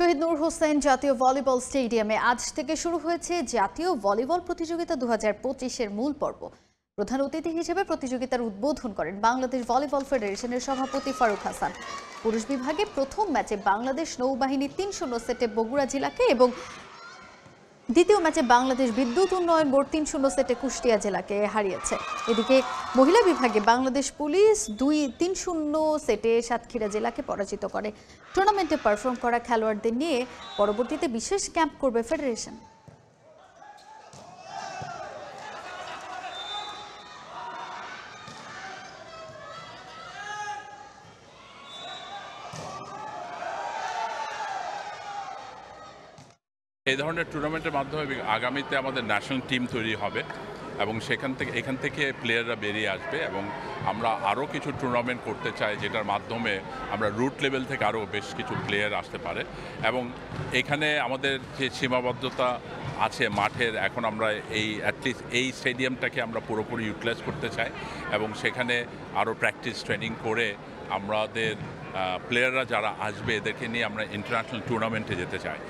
শহীদ নূর হোসেন জাতীয় ভলিবল স্টেডিয়ামে আজ থেকে শুরু হয়েছে জাতীয় ভলিবল প্রতিযোগিতা 2025-এর মূল পর্ব। প্রধান অতিথি হিসেবে প্রতিযোগিতার উদ্বোধন করেন বাংলাদেশ ভলিবল ফেডারেশনের সভাপতি ফারুক হাসান। পুরুষ বিভাগে প্রথম ম্যাচে বাংলাদেশ নৌবাহিনী 3-0 সেটে বগুড়া জেলাকে এবং দ্বিতীয় ম্যাচে বাংলাদেশ বিদ্যুৎ উন্নয়ন বোর্ড 3-0 সেটে কুষ্টিয়া জেলাকে হারিয়েছে। এদিকে মহিলা বিভাগে বাংলাদেশ পুলিশ 3-0 সেটে সাতক্ষীরা জেলাকে পরাজিত করে। টুর্নামেন্টে পারফর্ম করা খেলোয়াড়দের নিয়ে পরবর্তীতে বিশেষ ক্যাম্প করবে ফেডারেশন। এই ধরনের টুর্নামেন্টের মাধ্যমে আগামীতে আমাদের ন্যাশনাল টিম তৈরি হবে এবং এখান থেকে প্লেয়াররা বেরিয়ে আসবে এবং আমরা আরও কিছু টুর্নামেন্ট করতে চাই, যেটার মাধ্যমে আমরা রুট লেভেল থেকে আরও বেশ কিছু প্লেয়ার আসতে পারে। এবং এখানে আমাদের যে সীমাবদ্ধতা আছে মাঠের, এখন আমরা অ্যাটলিস্ট এই স্টেডিয়ামটাকে আমরা পুরোপুরি ইউটিলাইজ করতে চাই এবং সেখানে আরও প্র্যাকটিস ট্রেনিং করে আমাদের প্লেয়াররা যারা আসবে এদেরকে নিয়ে আমরা ইন্টারন্যাশনাল টুর্নামেন্টে যেতে চাই।